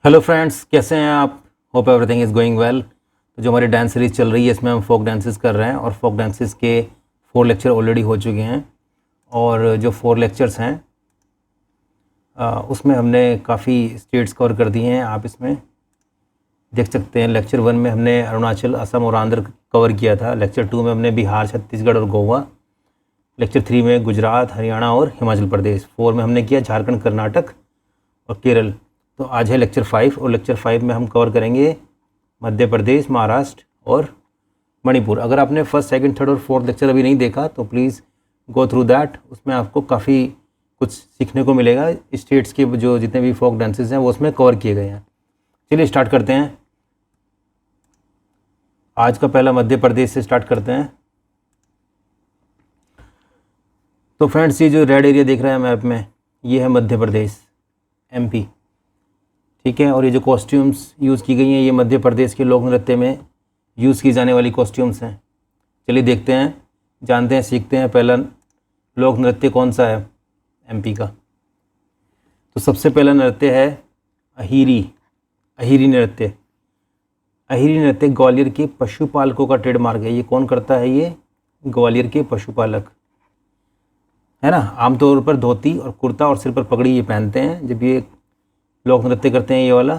Hello friends, कैसे हैं आप? Hope everything is going well. तो जो हमारी डांस सीरीज़ चल रही है इसमें हम फोक डांसेस कर रहे हैं और फोक डांसेस के 4 लेक्चर ऑलरेडी हो चुके हैं। और जो 4 लेक्चर्स हैं उसमें हमने काफ़ी स्टेट्स कवर कर दिए हैं। आप इसमें देख सकते हैं। लेक्चर 1 में हमने अरुणाचल, असम और आंध्र कवर किया था। लेक्चर 2 में हमने बिहार, छत्तीसगढ़ और गोवा। लेक्चर 3 में गुजरात, हरियाणा और हिमाचल प्रदेश। 4 में हमने किया झारखंड, कर्नाटक और केरल। तो आज है लेक्चर 5 और लेक्चर 5 में हम कवर करेंगे मध्य प्रदेश, महाराष्ट्र और मणिपुर। अगर आपने फर्स्ट, सेकंड, थर्ड और फोर्थ लेक्चर अभी नहीं देखा तो प्लीज़ गो थ्रू दैट। उसमें आपको काफ़ी कुछ सीखने को मिलेगा। स्टेट्स के जो जितने भी फोक डांसेस हैं वो उसमें कवर किए गए हैं। चलिए स्टार्ट करते हैं। आज का पहला मध्य प्रदेश से स्टार्ट करते हैं। तो फ्रेंड्स, ये जो रेड एरिया देख रहे हैं मैप में, ये है मध्य प्रदेश, MP। ठीक है। और ये जो कॉस्ट्यूम्स यूज़ की गई हैं ये मध्य प्रदेश के लोक नृत्य में यूज़ की जाने वाली कॉस्ट्यूम्स हैं। चलिए देखते हैं, जानते हैं, सीखते हैं पहला लोक नृत्य कौन सा है MP का। तो सबसे पहला नृत्य है अहिरी नृत्य। अहिरी नृत्य ग्वालियर के पशुपालकों का ट्रेडमार्क है। ये कौन करता है? ये ग्वालियर के पशुपालक, है ना। आमतौर पर धोती और कुर्ता और सिर पर पगड़ी ये पहनते हैं जब ये लोक नृत्य करते हैं। ये वाला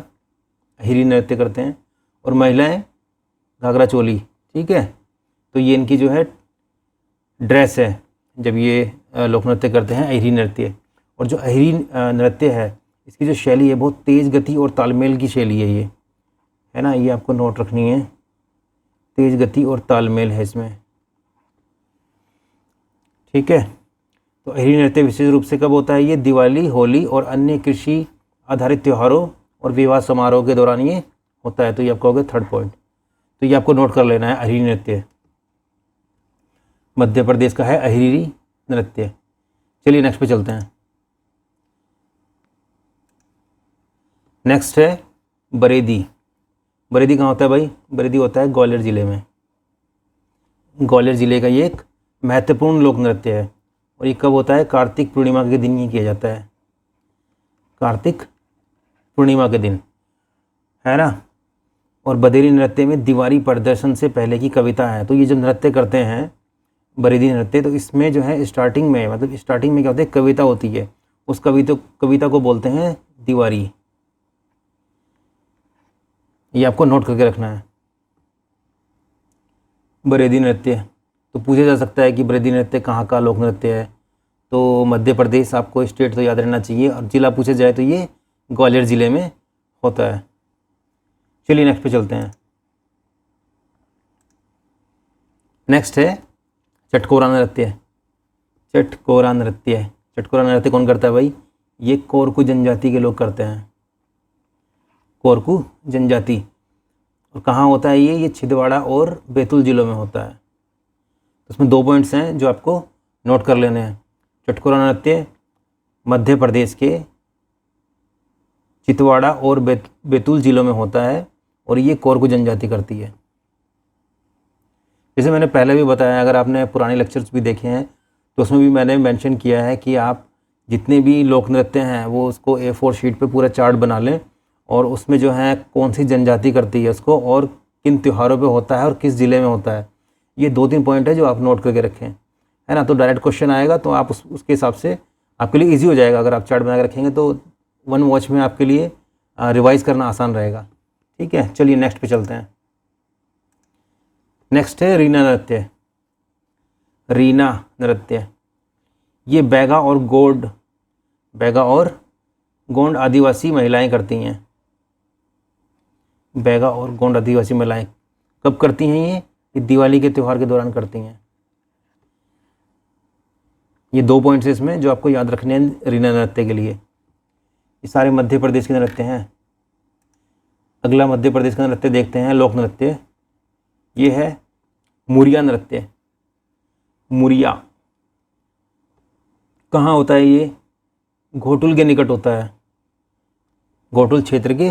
अहिरी नृत्य करते हैं। और महिलाएं घाघरा चोली। ठीक है। तो ये इनकी जो है ड्रेस है जब ये लोक नृत्य करते हैं, अहिरी नृत्य। और जो अहिरी नृत्य है इसकी जो शैली है बहुत तेज़ गति और तालमेल की शैली है ये, है ना। ये आपको नोट रखनी है, तेज़ गति और तालमेल है इसमें। ठीक है। तो अहिरी नृत्य विशेष रूप से कब होता है? ये दिवाली, होली और अन्य कृषि आधारित त्योहारों और विवाह समारोह के दौरान ये होता है। तो ये आपका हो गया थर्ड पॉइंट। तो ये आपको नोट कर लेना है, अहिरी नृत्य मध्य प्रदेश का है अहिरी नृत्य। चलिए नेक्स्ट पे चलते हैं। नेक्स्ट है बरेदी। बरेदी कहाँ होता है भाई? बरेदी होता है ग्वालियर ज़िले में। ग्वालियर ज़िले का ये एक महत्वपूर्ण लोक नृत्य है। और ये कब होता है? कार्तिक पूर्णिमा के दिन ये किया जाता है। कार्तिक पूर्णिमा के दिन, है ना। और बदेरी नृत्य में दीवारी प्रदर्शन से पहले की कविता है। तो ये जब नृत्य करते हैं बरेदी नृत्य, तो इसमें जो है स्टार्टिंग में क्या होता है? कविता होती है। उस कविता को बोलते हैं दीवारी। ये आपको नोट करके रखना है, बरेदी नृत्य। तो पूछा जा सकता है कि बरेदी नृत्य कहाँ का लोक नृत्य है? तो मध्य प्रदेश, आपको स्टेट तो याद रहना चाहिए। और ज़िला पूछा जाए तो ये ग्वालियर ज़िले में होता है। चलिए नेक्स्ट पे चलते हैं। नेक्स्ट है चटकोरा नृत्य। चटकोरा नृत्य कौन करता है भाई? ये कोरकू जनजाति के लोग करते हैं। कोरकू जनजाति। और कहाँ होता है ये छिंदवाड़ा और बैतूल ज़िलों में होता है। तो इसमें 2 पॉइंट्स हैं जो आपको नोट कर लेने हैं। चटकोरा नृत्य मध्य प्रदेश के चितवाड़ा और बैतूल ज़िलों में होता है और ये कोरकू जनजाति करती है। जैसे मैंने पहले भी बताया, अगर आपने पुराने लेक्चर्स भी देखे हैं तो उसमें भी मैंने मेंशन किया है कि आप जितने भी लोक नृत्य हैं वो उसको A4 शीट पे पूरा चार्ट बना लें और उसमें जो है कौन सी जनजाति करती है उसको और किन त्योहारों पे होता है और किस ज़िले में होता है। ये 2-3 पॉइंट है जो आप नोट करके रखें, है ना। तो डायरेक्ट क्वेश्चन आएगा तो आप उसके हिसाब से आपके लिए ईजी हो जाएगा। अगर आप चार्ट बना के रखेंगे तो 1 वॉच में आपके लिए रिवाइज़ करना आसान रहेगा। ठीक है। चलिए नेक्स्ट पे चलते हैं। नेक्स्ट है रीना नृत्य। ये बैगा और गोंड आदिवासी महिलाएं करती हैं। बैगा और गोंड आदिवासी महिलाएं कब करती हैं? ये दिवाली के त्यौहार के दौरान करती हैं। ये 2 पॉइंट्स हैं इसमें जो आपको याद रखने हैं रीना नृत्य के लिए। ये सारे मध्य प्रदेश के नृत्य हैं। अगला मध्य प्रदेश का नृत्य देखते हैं, लोक नृत्य। ये है मुरिया नृत्य। मुरिया कहाँ होता है? ये घोटुल के निकट होता है। घोटुल क्षेत्र के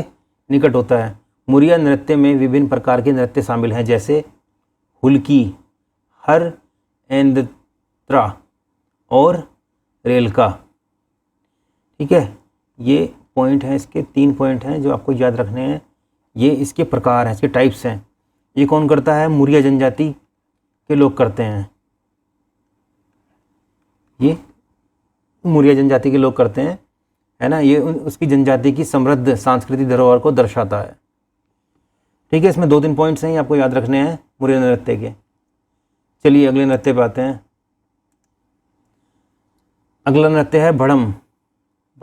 निकट होता है। मुरिया नृत्य में विभिन्न प्रकार के नृत्य शामिल हैं जैसे हुल्की, हर एंद्रा और रेलका। ठीक है। ये पॉइंट हैं इसके, 3 पॉइंट हैं जो आपको याद रखने हैं। ये इसके प्रकार हैं, इसके टाइप्स हैं। ये कौन करता है? मुरिया जनजाति के लोग करते हैं। ये मुरिया जनजाति के लोग करते हैं, है ना। ये उसकी जनजाति की समृद्ध सांस्कृतिक धरोहर को दर्शाता है। ठीक है, इसमें 2-3 पॉइंट्स हैं, ये आपको याद रखने हैं मुरिया नृत्य के। चलिए अगले नृत्य पे आते हैं। अगला नृत्य है भड़म।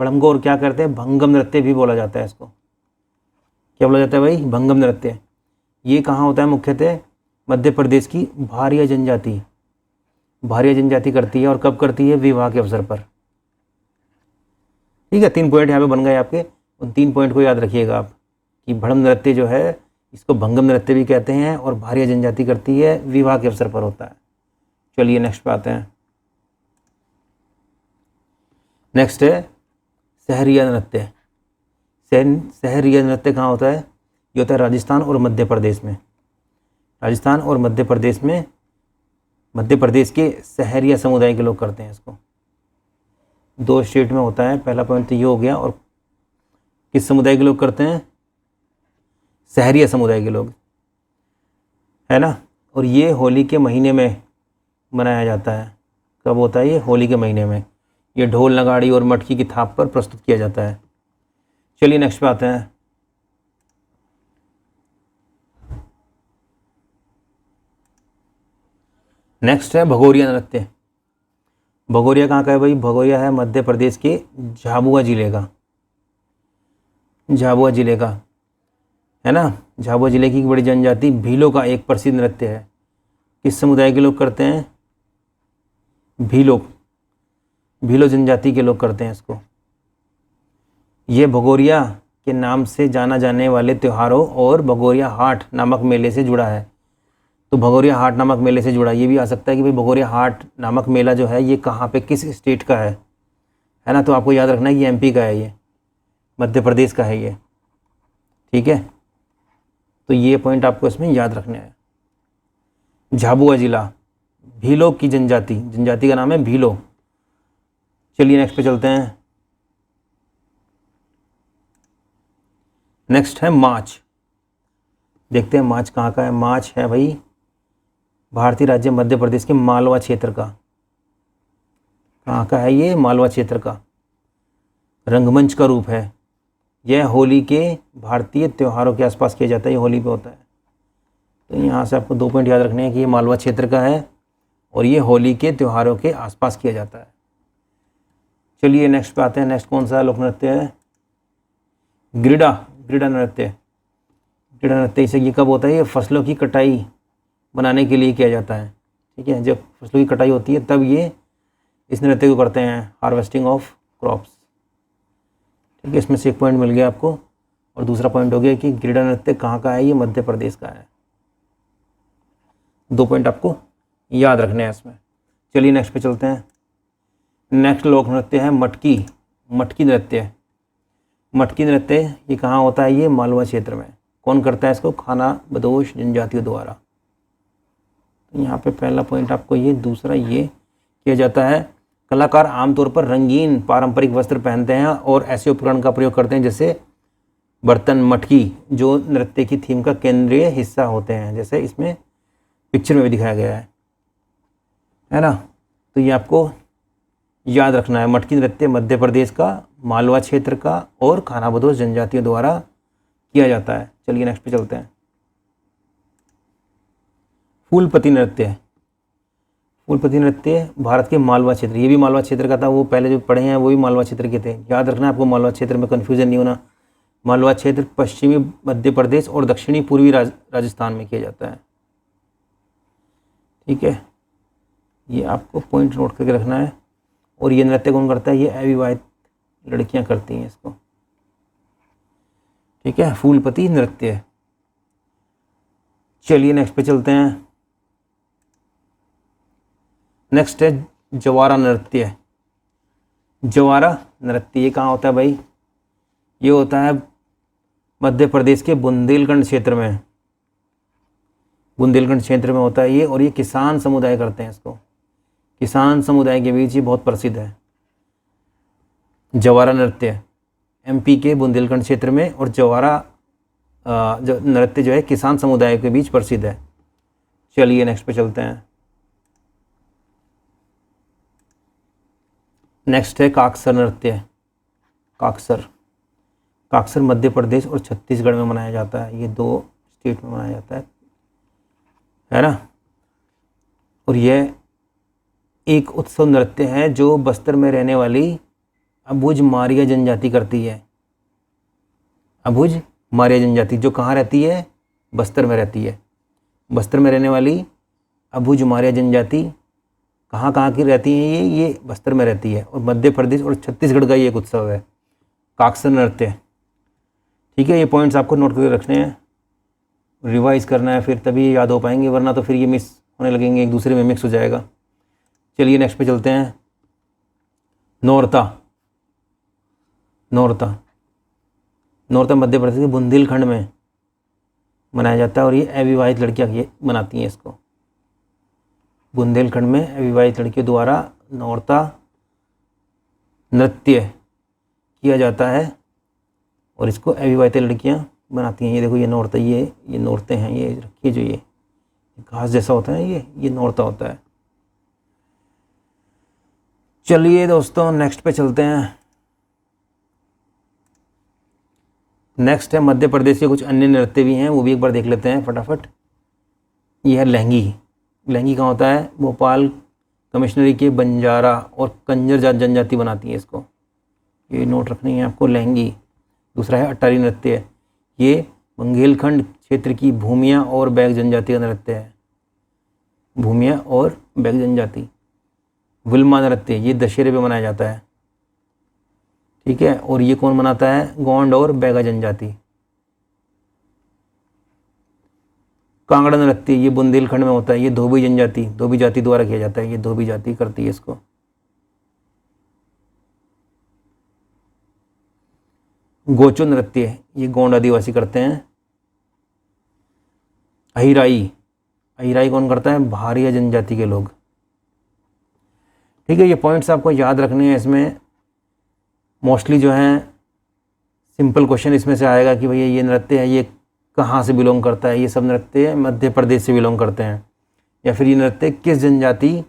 भड़म को और क्या करते हैं? भंगम नृत्य भी बोला जाता है इसको। क्या बोला जाता है भाई? भंगम नृत्य। ये कहाँ होता है? मुख्यतः मध्य प्रदेश की भारिया जनजाति, भारिया जनजाति करती है। और कब करती है? विवाह के अवसर पर। ठीक है, 3 पॉइंट यहाँ पे बन गए आपके। उन 3 पॉइंट को याद रखिएगा आप कि भड़म नृत्य जो है इसको भंगम नृत्य भी कहते हैं और भारिया जनजाति करती है, विवाह के अवसर पर होता है। चलिए नेक्स्ट पे आते हैं। नेक्स्ट है सहरिया नृत्य। सहरिया नृत्य कहाँ होता है? ये होता है राजस्थान और मध्य प्रदेश में। राजस्थान और मध्य प्रदेश में, मध्य प्रदेश के सहरिया समुदाय के लोग करते हैं इसको। 2 स्टेट में होता है। पहला पॉइंट तो ये हो गया। और किस समुदाय के लोग करते हैं? सहरिया समुदाय के लोग, है ना। और ये होली के महीने में मनाया जाता है। कब होता है ये? होली के महीने में। ये ढोल नगाड़ी और मटकी की थाप पर प्रस्तुत किया जाता है। चलिए नेक्स्ट पे आते हैं। नेक्स्ट है भगोरिया नृत्य। भगोरिया कहाँ का है भाई? भगोरिया है मध्य प्रदेश के झाबुआ जिले का। झाबुआ जिले का, है ना। झाबुआ जिले की बड़ी जनजाति भीलों का एक प्रसिद्ध नृत्य है। किस समुदाय के लोग करते हैं? भीलों, भीलो जनजाति के लोग करते हैं इसको। ये भगोरिया के नाम से जाना जाने वाले त्योहारों और भगोरिया हाट नामक मेले से जुड़ा है। तो भगोरिया हाट नामक मेले से जुड़ा। ये भी आ सकता है कि भाई भगोरिया हाट नामक मेला जो है ये कहाँ पे, किस स्टेट का है ना। तो आपको याद रखना है कि एमपी का है, ये मध्य प्रदेश का है ये। ठीक है, तो ये पॉइंट आपको इसमें याद रखने हैं। झाबुआ जिला, भीलों की जनजाति, जनजाति का नाम है भीलों। चलिए नेक्स्ट पे चलते हैं। नेक्स्ट है माच। देखते हैं माच कहाँ का है। माच है भाई भारतीय राज्य मध्य प्रदेश के मालवा क्षेत्र का। कहाँ का है ये? मालवा क्षेत्र का। रंगमंच का रूप है। यह होली के भारतीय त्योहारों के आसपास किया जाता है। ये होली पे होता है। तो यहाँ से आपको 2 पॉइंट याद रखने हैं कि ये मालवा क्षेत्र का है और ये होली के त्योहारों के आसपास किया जाता है। चलिए नेक्स्ट पे आते हैं। नेक्स्ट कौन सा लोक नृत्य है? ग्रिडा। ग्रिडा नृत्य। ग्रिडा नृत्य इसे ये कब होता है? ये फसलों की कटाई बनाने के लिए किया जाता है। ठीक है, जब फसलों की कटाई होती है तब ये इस नृत्य को करते हैं, हार्वेस्टिंग ऑफ क्रॉप्स। ठीक है, इसमें से 1 पॉइंट मिल गया आपको। और दूसरा पॉइंट हो गया कि ग्रिडा नृत्य कहाँ का है? ये मध्य प्रदेश का है। 2 पॉइंट आपको याद रखने हैं इसमें। चलिए नेक्स्ट पे चलते हैं। नेक्स्ट लोक नृत्य है मटकी। मटकी नृत्य। मटकी नृत्य ये कहाँ होता है? ये मालवा क्षेत्र में। कौन करता है इसको? खाना बदोश जनजातियों द्वारा। तो यहाँ पे पहला पॉइंट आपको ये, दूसरा ये किया जाता है। कलाकार आमतौर पर रंगीन पारंपरिक वस्त्र पहनते हैं और ऐसे उपकरण का प्रयोग करते हैं जैसे बर्तन, मटकी, जो नृत्य की थीम का केंद्रीय हिस्सा होते हैं, जैसे इसमें पिक्चर में भी दिखाया गया है ना। तो ये आपको याद रखना है। मटकी नृत्य मध्य प्रदेश का, मालवा क्षेत्र का और खानाबदोश जनजातियों द्वारा किया जाता है। चलिए नेक्स्ट पे चलते हैं। फूलपति नृत्य। फूलपति नृत्य भारत के मालवा क्षेत्र, ये भी मालवा क्षेत्र का था। वो पहले जो पढ़े हैं वो भी मालवा क्षेत्र के थे। याद रखना आपको, मालवा क्षेत्र में कन्फ्यूजन नहीं होना। मालवा क्षेत्र पश्चिमी मध्य प्रदेश और दक्षिणी पूर्वी राजस्थान में किया जाता है। ठीक है, ये आपको पॉइंट नोट करके रखना है। और ये नृत्य कौन करता है? ये अविवाहित लड़कियां करती हैं इसको। ठीक है, फूलपति नृत्य। चलिए नेक्स्ट पे चलते हैं। नेक्स्ट है जवारा नृत्य। जवारा नृत्य ये कहाँ होता है भाई? ये होता है मध्य प्रदेश के बुंदेलखंड क्षेत्र में। बुंदेलखंड क्षेत्र में होता है ये। और ये किसान समुदाय करते हैं इसको। किसान समुदाय के बीच ये बहुत प्रसिद्ध है जवारा नृत्य। एमपी के बुंदेलखंड क्षेत्र में, और जवारा जो नृत्य जो है किसान समुदाय के बीच प्रसिद्ध है। चलिए नेक्स्ट पे चलते हैं। नेक्स्ट है काकसर नृत्य। काकसर मध्य प्रदेश और छत्तीसगढ़ में मनाया जाता है। ये 2 स्टेट में मनाया जाता है ना। और यह एक उत्सव नृत्य है जो बस्तर में रहने वाली अबुझ मारिया जनजाति करती है। अबुझ मारिया जनजाति जो कहाँ रहती है? बस्तर में रहती है। बस्तर में रहने वाली अबुझ मारिया जनजाति कहाँ की रहती है? ये बस्तर में रहती है, और मध्य प्रदेश और छत्तीसगढ़ का ये एक उत्सव है काकसर नृत्य। ठीक है, ये पॉइंट्स आपको नोट करके रखने हैं, रिवाइज करना है, फिर तभी याद हो पाएंगे, वरना तो फिर ये मिस होने लगेंगे, एक दूसरे में मिक्स हो जाएगा। चलिए नेक्स्ट पे चलते हैं। नौरता मध्य प्रदेश के बुंदेलखंड में मनाया जाता है, और ये अविवाहित लड़कियां ये मनाती हैं इसको। बुंदेलखंड में अविवाहित लड़कियों द्वारा नौरता नृत्य किया जाता है, और इसको अविवाहित लड़कियां बनाती हैं। ये देखो, ये नौरता, ये नौरते हैं, ये रखिए जो ये घास जैसा होता है, ये नौरता होता है। चलिए दोस्तों नेक्स्ट पे चलते हैं। नेक्स्ट है मध्य प्रदेश के कुछ अन्य नृत्य भी हैं, वो भी एक बार देख लेते हैं फटाफट। ये है लहंगी कहाँ होता है? भोपाल कमिश्नरी के बंजारा और कंजर जनजाति बनाती है इसको, ये नोट रखनी है आपको, लहंगी। दूसरा है अटारी नृत्य, ये बुंदेलखंड क्षेत्र की भूमिया और बैग जनजाति का नृत्य है। भूमिया और बैग जनजाति। विल्मा नृत्य, ये दशहरे पे मनाया जाता है। ठीक है, और ये कौन मनाता है? गोंड और बैगा जनजाति। कांगड़ा नृत्य, ये बुंदेलखंड में होता है, ये धोबी जाति द्वारा किया जाता है, ये धोबी जाति करती है इसको। गोचो नृत्य, ये गोंड आदिवासी करते हैं। अहिराई कौन करता है? भारिया जनजाति के लोग। ठीक है, ये पॉइंट्स आपको याद रखने हैं। इसमें मोस्टली जो है सिंपल क्वेश्चन इसमें से आएगा कि भैया ये नृत्य है, ये कहाँ से बिलोंग करता है? ये सब नृत्य मध्य प्रदेश से बिलोंग करते हैं, या फिर ये नृत्य किस जनजाति,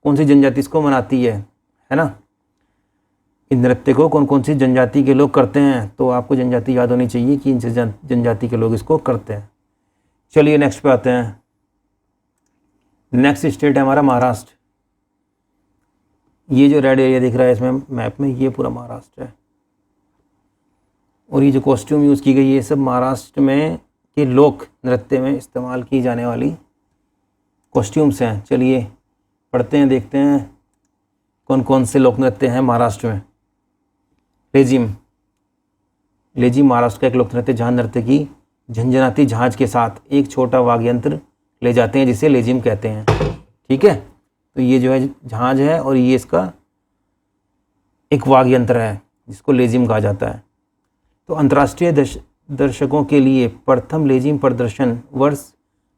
कौन सी जनजाति इसको मनाती है ना। इन नृत्य को कौन कौन सी जनजाति के लोग करते हैं, तो आपको जनजाति याद होनी चाहिए कि इन जनजाति के लोग इसको करते हैं। चलिए नेक्स्ट पे आते हैं। नेक्स्ट स्टेट है हमारा महाराष्ट्र। ये जो रेड एरिया दिख रहा है इसमें मैप में, ये पूरा महाराष्ट्र है, और ये जो कॉस्ट्यूम यूज़ की गई है, ये सब महाराष्ट्र में के लोक नृत्य में इस्तेमाल की जाने वाली कॉस्ट्यूम्स हैं। चलिए पढ़ते हैं, देखते हैं कौन कौन से लोक नृत्य हैं महाराष्ट्र में। लेजिम महाराष्ट्र का एक लोक नृत्य, जहाँ नृत्य की झंझनाती झांझ के साथ एक छोटा वाद्य यंत्र ले जाते हैं, जिसे लेजिम कहते हैं। ठीक है, तो ये जो है झांझ है, और ये इसका एक वाद्य यंत्र है जिसको लेजिम कहा जाता है। तो अंतर्राष्ट्रीय दर्शकों के लिए प्रथम लेजिम प्रदर्शन वर्ष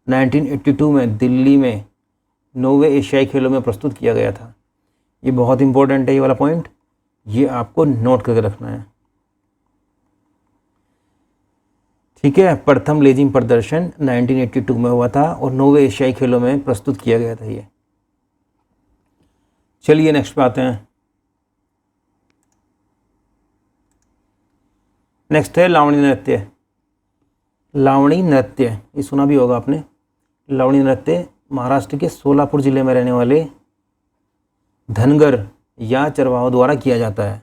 1982 में दिल्ली में 9वें एशियाई खेलों में प्रस्तुत किया गया था। ये बहुत इंपॉर्टेंट है, ये वाला पॉइंट, ये आपको नोट करके रखना है। ठीक है, प्रथम लेजिम प्रदर्शन 1982 में हुआ था, और 9वें एशियाई खेलों में प्रस्तुत किया गया था ये। चलिए नेक्स्ट पे आते हैं। नेक्स्ट है लावणी नृत्य। ये सुना भी होगा आपने। लावणी नृत्य महाराष्ट्र के सोलापुर जिले में रहने वाले धनगर या चरवाहों द्वारा किया जाता है।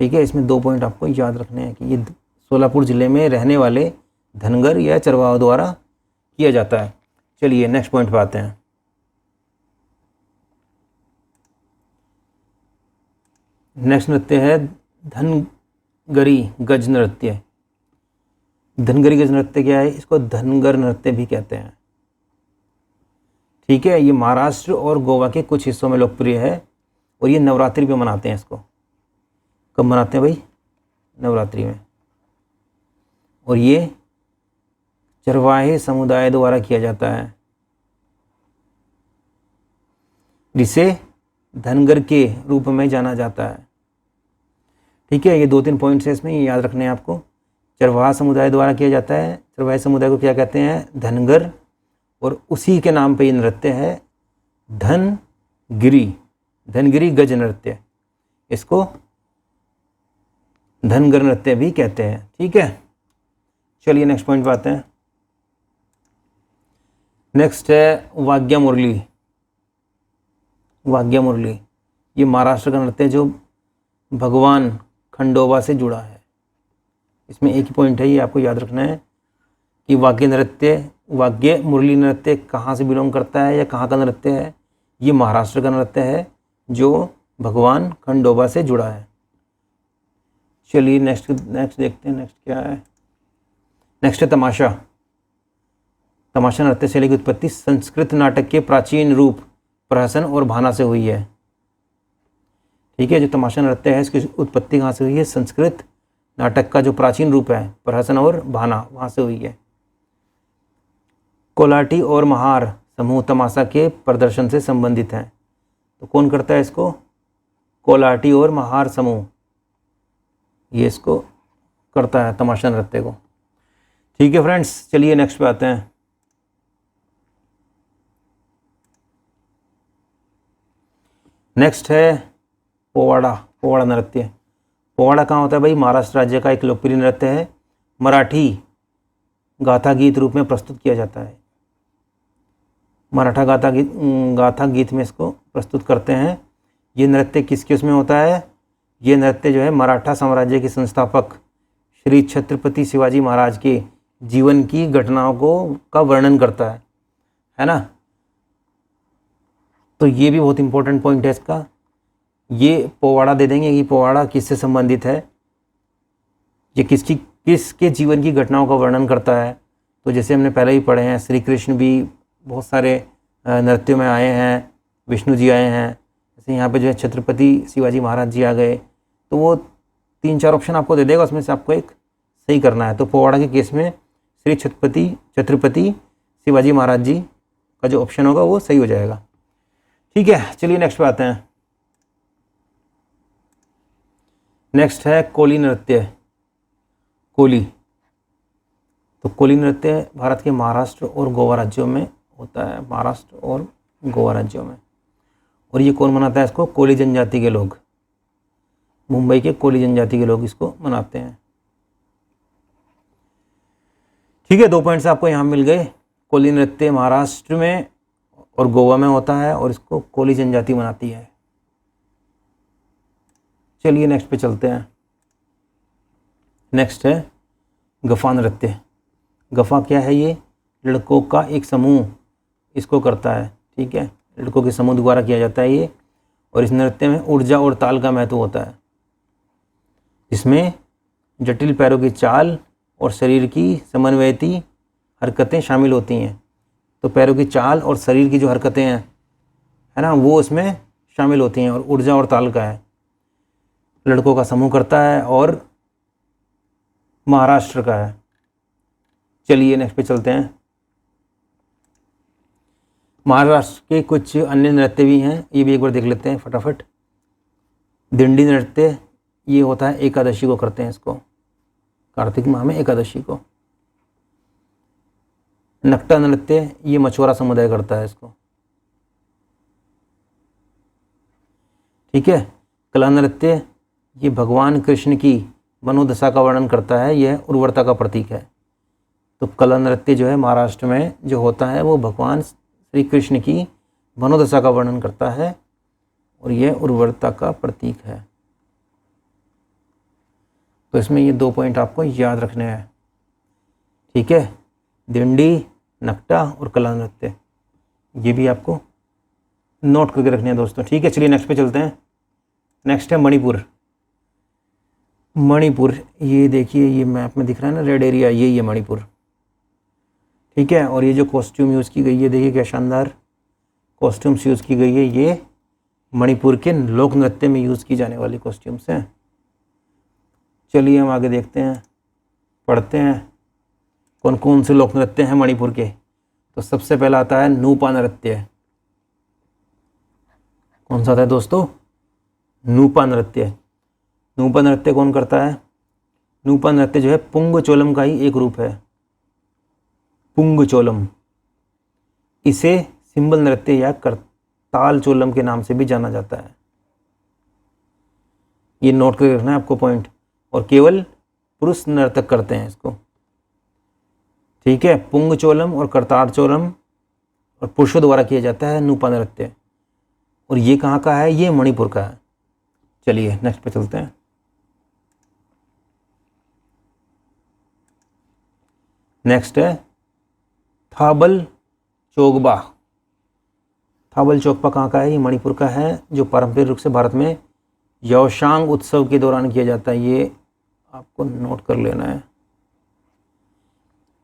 ठीक है, इसमें 2 पॉइंट आपको याद रखने हैं कि ये सोलापुर जिले में रहने वाले धनगर या चरवाहों द्वारा किया जाता है। चलिए नेक्स्ट पॉइंट पे आते हैं। नेक्स्ट नृत्य है धनगरी गज नृत्य। धनगरी गज नृत्य क्या है? इसको धनगर नृत्य भी कहते हैं। ठीक है, ये महाराष्ट्र और गोवा के कुछ हिस्सों में लोकप्रिय है, और ये नवरात्रि पे मनाते हैं इसको। कब मनाते हैं भाई? नवरात्रि में। और ये चरवाहे समुदाय द्वारा किया जाता है, जिसे धनगर के रूप में जाना जाता है। ठीक है, ये 2-3 पॉइंट्स है इसमें, ये याद रखने हैं आपको। चरवाहा समुदाय द्वारा किया जाता है। चरवाहे समुदाय को क्या कहते हैं? धनगर। और उसी के नाम पे ये नृत्य है धनगिरी, धनगिरी गज नृत्य, इसको धनगर नृत्य भी कहते हैं। ठीक है, चलिए नेक्स्ट पॉइंट पे आते हैं। नेक्स्ट है वाग्या मुरली। वाग्या मुरली ये महाराष्ट्र का नृत्य है जो भगवान खंडोबा से जुड़ा है। इसमें एक ही पॉइंट है, ये आपको याद रखना है कि वाग्य मुरली नृत्य कहाँ से बिलोंग करता है या कहाँ का नृत्य है। ये महाराष्ट्र का नृत्य है जो भगवान खंडोबा से जुड़ा है। चलिए नेक्स्ट देखते हैं, नेक्स्ट क्या है। नेक्स्ट है तमाशा। तमाशा नृत्य शैली की उत्पत्ति संस्कृत नाटक के प्राचीन रूप प्रहसन और भाना से हुई है। ठीक है, जो तमाशा नृत्य है इसकी उत्पत्ति कहाँ से हुई है? संस्कृत नाटक का जो प्राचीन रूप है प्रहसन और भाना, वहाँ से हुई है। कोलाटी और महार समूह तमाशा के प्रदर्शन से संबंधित हैं। तो कौन करता है इसको? कोलाटी और महार समूह, ये इसको करता है तमाशा नृत्य को। ठीक है फ्रेंड्स, चलिए नेक्स्ट पे आते हैं। नेक्स्ट है पोवाड़ा। पोवाड़ा नृत्य। पोवाड़ा कहाँ होता है भाई? महाराष्ट्र राज्य का एक लोकप्रिय नृत्य है। मराठी गाथा गीत रूप में प्रस्तुत किया जाता है। मराठा गाथा गीत में इसको प्रस्तुत करते हैं। ये नृत्य किसके उसमें होता है? ये नृत्य जो है मराठा साम्राज्य के संस्थापक श्री छत्रपति शिवाजी महाराज के जीवन की घटनाओं का वर्णन करता है ना। तो ये भी बहुत इंपॉर्टेंट पॉइंट है इसका। ये पोवाड़ा दे देंगे कि पोवाड़ा किससे संबंधित है, ये किसके जीवन की घटनाओं का वर्णन करता है। तो जैसे हमने पहले ही पढ़े हैं, श्री कृष्ण भी बहुत सारे नृत्यों में आए हैं, विष्णु जी आए हैं, जैसे यहाँ पे जो है छत्रपति शिवाजी महाराज जी आ गए। तो वो 3-4 ऑप्शन आपको दे देगा, उसमें से आपको एक सही करना है। तो पोवाड़ा के केस में श्री छत्रपति शिवाजी महाराज जी का जो ऑप्शन होगा वो सही हो जाएगा। ठीक है, चलिए नेक्स्ट पे आते हैं। नेक्स्ट है कोली नृत्य। कोली। तो कोली नृत्य भारत के महाराष्ट्र और गोवा राज्यों में होता है, महाराष्ट्र और गोवा राज्यों में। और ये कौन मनाता है इसको? कोली जनजाति के लोग, मुंबई के कोली जनजाति के लोग इसको मनाते हैं। ठीक है, 2 पॉइंट्स आपको यहाँ मिल गए। कोली नृत्य महाराष्ट्र में और गोवा में होता है और इसको कोली जनजाति मनाती है। चलिए नेक्स्ट पे चलते हैं। नेक्स्ट है गफा नृत्य। गफा क्या है? ये लड़कों का एक समूह इसको करता है। ठीक है, लड़कों के समूह द्वारा किया जाता है ये। और इस नृत्य में ऊर्जा और ताल का महत्व होता है। इसमें जटिल पैरों की चाल और शरीर की समन्वयती हरकतें शामिल होती हैं। तो पैरों की चाल और शरीर की जो हरकतें हैं, है ना, वो उसमें शामिल होती हैं। और ऊर्जा और ताल का है, लड़कों का समूह करता है और महाराष्ट्र का है। चलिए नेक्स्ट पे चलते हैं। महाराष्ट्र के कुछ अन्य नृत्य भी हैं, ये भी एक बार देख लेते हैं फटाफट। दिंडी नृत्य ये होता है एकादशी को करते हैं इसको, कार्तिक माह में एकादशी को। नकटा नृत्य ये मछुआरा समुदाय करता है इसको। ठीक है, कला नृत्य ये भगवान कृष्ण की मनोदशा का वर्णन करता है, यह उर्वरता का प्रतीक है। तो कला नृत्य जो है महाराष्ट्र में जो होता है वो भगवान श्री कृष्ण की मनोदशा का वर्णन करता है और यह उर्वरता का प्रतीक है। तो इसमें ये 2 पॉइंट आपको याद रखने हैं। ठीक है, दिंडी, नकटा और कला नृत्य, ये भी आपको नोट करके रखने हैं दोस्तों। ठीक है, चलिए नेक्स्ट पे चलते हैं। नेक्स्ट है मणिपुर। मणिपुर ये देखिए, ये मैप में दिख रहा है ना रेड एरिया, यही है मणिपुर। ठीक है, और ये जो कॉस्ट्यूम यूज़ की गई है, देखिए क्या शानदार कॉस्ट्यूम्स यूज़ की गई है। ये मणिपुर के लोक नृत्य में यूज़ की जाने वाली कॉस्ट्यूम्स हैं। चलिए हम आगे देखते हैं, पढ़ते हैं कौन कौन से लोक नृत्य हैं मणिपुर के। तो सबसे पहला आता है नूपा नृत्य। कौन सा आता है दोस्तों? नूपा नृत्य। नूपा नृत्य कौन करता है? नूपा नृत्य जो है पुंगचोलम का ही एक रूप है, पुंगचोलम। इसे सिंबल नृत्य या करताल चोलम के नाम से भी जाना जाता है। ये नोट करके रखना है आपको पॉइंट। और केवल पुरुष नर्तक करते हैं इसको, ठीक है। पुंगचोलम और करतार चोलम और पुरुषों द्वारा किया जाता है नूपा नृत्य। और ये कहाँ का है? ये मणिपुर का है। चलिए नेक्स्ट पे चलते हैं। नेक्स्ट है थाबल चोगबा। थाबल चोगबा कहाँ का है? ये मणिपुर का है, जो पारंपरिक रूप से भारत में यौशांग उत्सव के दौरान किया जाता है। ये आपको नोट कर लेना है,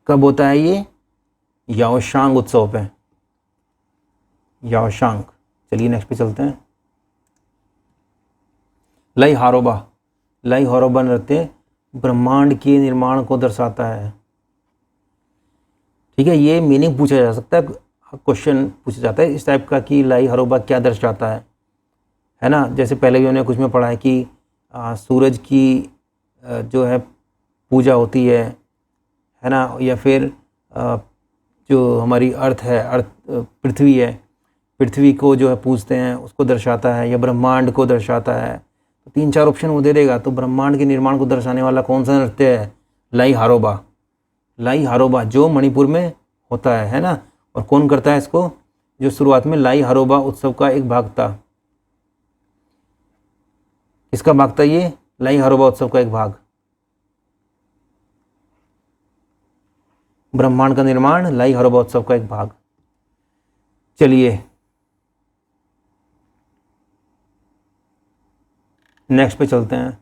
कब होता है ये? यौशांग उत्सव पे, यौशांग। चलिए नेक्स्ट पे चलते हैं। लाई हारोबा। लाई हारोबा नृत्य ब्रह्मांड के निर्माण को दर्शाता है, ठीक है। ये मीनिंग पूछा जा सकता है, क्वेश्चन पूछा जाता है इस टाइप का कि लाई हारोबा क्या दर्शाता है ना। जैसे पहले भी हमने कुछ में पढ़ा है कि सूरज की जो है पूजा होती है ना, या फिर जो हमारी अर्थ है, अर्थ पृथ्वी है, पृथ्वी को जो है पूजते हैं, उसको दर्शाता है, या ब्रह्मांड को दर्शाता है। तो 3-4 ऑप्शन वो दे देगा। तो ब्रह्मांड के निर्माण को दर्शाने वाला कौन सा नृत्य है? लाई हारोबा। लाई हारोबा जो मणिपुर में होता है ना। और कौन करता है इसको? जो शुरुआत में लाई हारोबा उत्सव का एक भाग था। किसका भाग था ये? लाई हारोबा उत्सव का एक भाग। ब्रह्मांड का निर्माण, लाई हारोबा उत्सव का एक भाग। चलिए नेक्स्ट पे चलते हैं।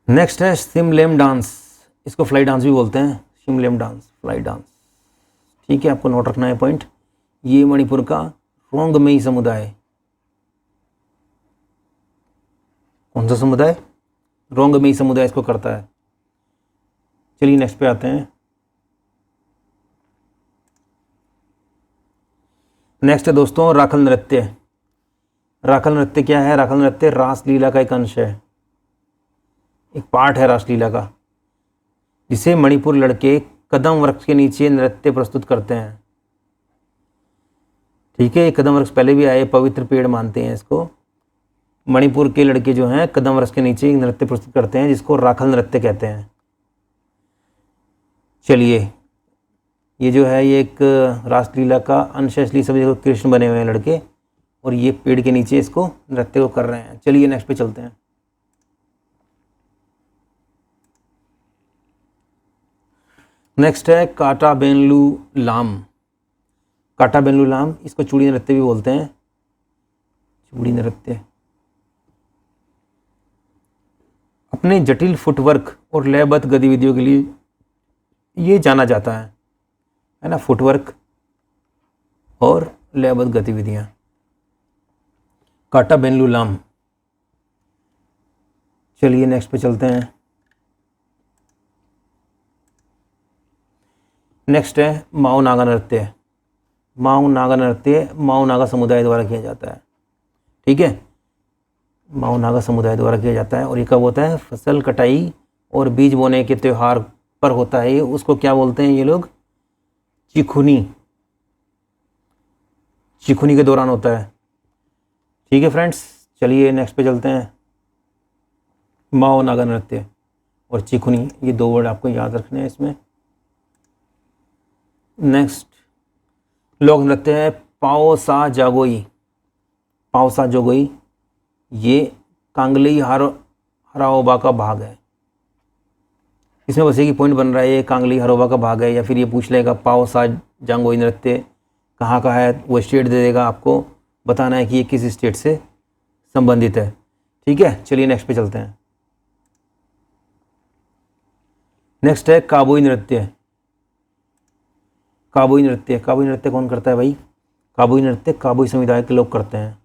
नेक्स्ट है शिमलेम डांस। इसको फ्लाई डांस भी बोलते हैं, शिमलेम डांस, फ्लाई डांस, ठीक है। आपको नोट रखना है पॉइंट। ये मणिपुर का रोंगमेई समुदाय। कौन सा समुदाय? रोंगमेई समुदाय इसको करता है। चलिए नेक्स्ट पे आते हैं। नेक्स्ट है दोस्तों राखल नृत्य। राखल नृत्य क्या है? राखल नृत्य रासलीला का एक अंश है, एक पार्ट है रासलीला का, जिसे मणिपुर लड़के कदम वृक्ष के नीचे नृत्य प्रस्तुत करते हैं, ठीक है। कदम वृक्ष पहले भी आए, पवित्र पेड़ मानते हैं इसको। मणिपुर के लड़के जो हैं कदम वृक्ष के नीचे नृत्य प्रस्तुत करते हैं, जिसको राखल नृत्य कहते हैं। चलिए ये जो है ये एक रासलीला का अंश है, इसलिए सभी कृष्ण बने हुए हैं लड़के, और ये पेड़ के नीचे इसको नृत्य को कर रहे हैं। चलिए नेक्स्ट पे चलते हैं। नेक्स्ट है काटा बेनलू लाम। काटा बेनलू लाम, इसको चूड़ी नृत्य भी बोलते हैं, चूड़ी नृत्य। अपने जटिल फुटवर्क और लयबद्ध गतिविधियों के लिए ये जाना जाता है ना, फुटवर्क और लयबद्ध गतिविधियां। काटा बेनलू लाम। चलिए नेक्स्ट पे चलते हैं। नेक्स्ट है माओ नागा नृत्य। माओ नागा नृत्य माओ नागा समुदाय द्वारा किया जाता है, ठीक है। माओ नागा समुदाय द्वारा किया जाता है। और ये कब होता है? फसल कटाई और बीज बोने के त्यौहार पर होता है ये। उसको क्या बोलते हैं ये लोग? चिखुनी। चिखुनी के दौरान होता है, ठीक है फ्रेंड्स। चलिए नेक्स्ट पे चलते हैं। माओ नागा नृत्य और चिखुनी, ये 2 वर्ड आपको याद रखने हैं इसमें। नेक्स्ट लोक नृत्य है पाओ सा जागोई। पाओ सा जागोई ये कांगली हराओबा का भाग है। इसमें बस एक पॉइंट बन रहा है, ये कांगली हरोबा का भाग है, या फिर ये पूछ लेगा पाओ सा जागोई नृत्य कहाँ का है, वो स्टेट दे देगा। आपको बताना है कि ये किस स्टेट से संबंधित है, ठीक है। चलिए नेक्स्ट पे चलते हैं। नेक्स्ट है काबुई नृत्य। काबुई नृत्य, काबुई नृत्य कौन करता है भाई? काबुई नृत्य काबुई समुदाय के लोग करते हैं,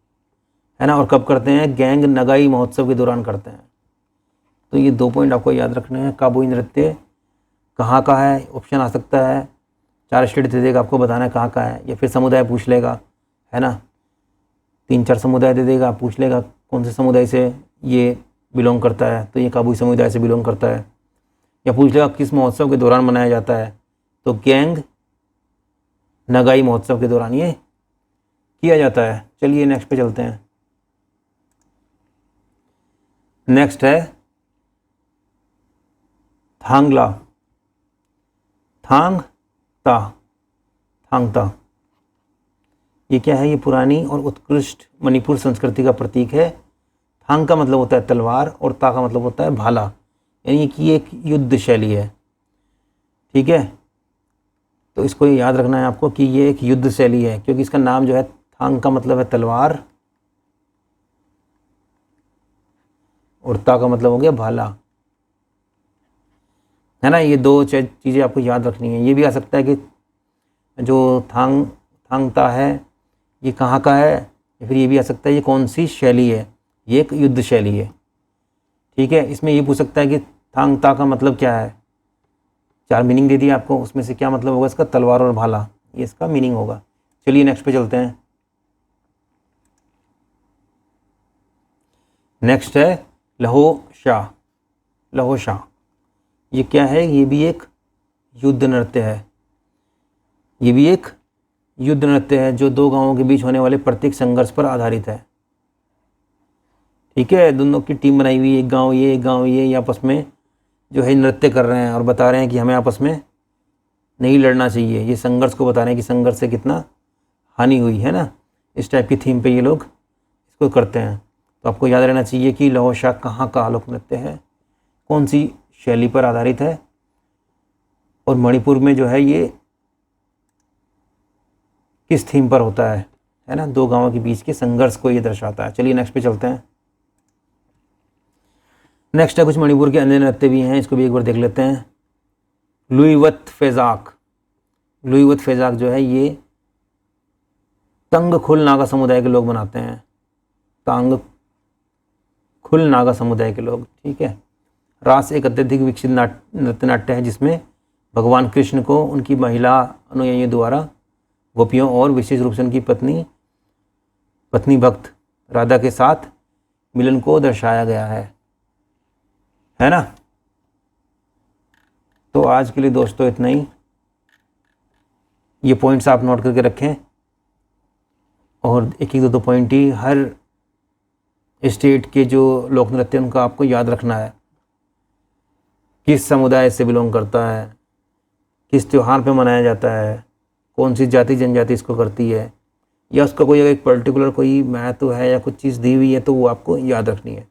है ना। और कब करते हैं? गैंग नगाई महोत्सव के दौरान करते हैं। तो ये 2 पॉइंट आपको याद रखने हैं। काबुई नृत्य कहाँ का है? ऑप्शन आ सकता है, 4 स्टेट दे देगा, आपको बताना है कहाँ का है, या फिर समुदाय पूछ लेगा है ना। 3-4 समुदाय दे देगा, पूछ लेगा कौन से समुदाय से ये बिलोंग करता है, तो ये काबुई समुदाय से बिलोंग करता है। या पूछ लेगा किस महोत्सव के दौरान मनाया जाता है, तो गैंग नगाई महोत्सव के दौरान ये किया जाता है। चलिए नेक्स्ट पे चलते हैं। नेक्स्ट है थांगला, थांगता, थांगता। ये क्या है? ये पुरानी और उत्कृष्ट मणिपुर संस्कृति का प्रतीक है। थांग का मतलब होता है तलवार और ता का मतलब होता है भाला, यानी कि एक युद्ध शैली है। ठीक है, तो इसको याद रखना है आपको कि ये एक युद्ध शैली है, क्योंकि इसका नाम जो है थांग का मतलब है तलवार और ता का मतलब हो गया भाला, है ना। ये दो चीज़ें आपको याद रखनी है। ये भी आ सकता है कि जो थांगता है ये कहाँ का है, या फिर ये भी आ सकता है ये कौन सी शैली है, ये एक युद्ध शैली है। ठीक है, इसमें ये पूछ सकता है कि थांगता का मतलब क्या है। 4 मीनिंग दे दिया आपको, उसमें से क्या मतलब होगा इसका? तलवार और भाला, ये इसका मीनिंग होगा। चलिए नेक्स्ट पे चलते हैं। नेक्स्ट है लहोशा, लहोशा। ये क्या है? ये भी एक युद्ध नृत्य है। ये भी एक युद्ध नृत्य है जो 2 गांवों के बीच होने वाले प्रत्येक संघर्ष पर आधारित है। ठीक है, दोनों की टीम बनाई हुई, एक गांव ये एक गांव ये आपस में जो है नृत्य कर रहे हैं और बता रहे हैं कि हमें आपस में नहीं लड़ना चाहिए। ये संघर्ष को बता रहे हैं कि संघर्ष से कितना हानि हुई है ना। इस टाइप की थीम पे ये लोग इसको करते हैं। तो आपको याद रहना चाहिए कि लहोशा कहाँ का लोक नृत्य है, कौन सी शैली पर आधारित है, और मणिपुर में जो है ये किस थीम पर होता है ना। 2 गांवों के बीच के संघर्ष को ये दर्शाता है। चलिए नेक्स्ट पे चलते हैं। नेक्स्ट है कुछ मणिपुर के अन्य नृत्य भी हैं, इसको भी एक बार देख लेते हैं। लुईवत फेजाक, लुईवत फेजाक जो है ये तंग खुल नागा समुदाय के लोग बनाते हैं, तंग खुल नागा समुदाय के लोग। ठीक है, रास एक अत्यधिक विकसित नृत्य नाट्य है जिसमें भगवान कृष्ण को उनकी महिला अनुयायियों द्वारा गोपियों और विशेष रूप से उनकी पत्नी भक्त राधा के साथ मिलन को दर्शाया गया है ना। तो आज के लिए दोस्तों इतना ही। ये पॉइंट्स आप नोट करके रखें, और एक 2 पॉइंट ही हर स्टेट के जो लोक नृत्य उनका आपको याद रखना है। किस समुदाय से बिलोंग करता है, किस त्यौहार पे मनाया जाता है, कौन सी जाति जनजाति इसको करती है, या उसका कोई एक पर्टिकुलर कोई महत्व है या कुछ चीज़ दी हुई है, तो वो आपको याद रखनी है।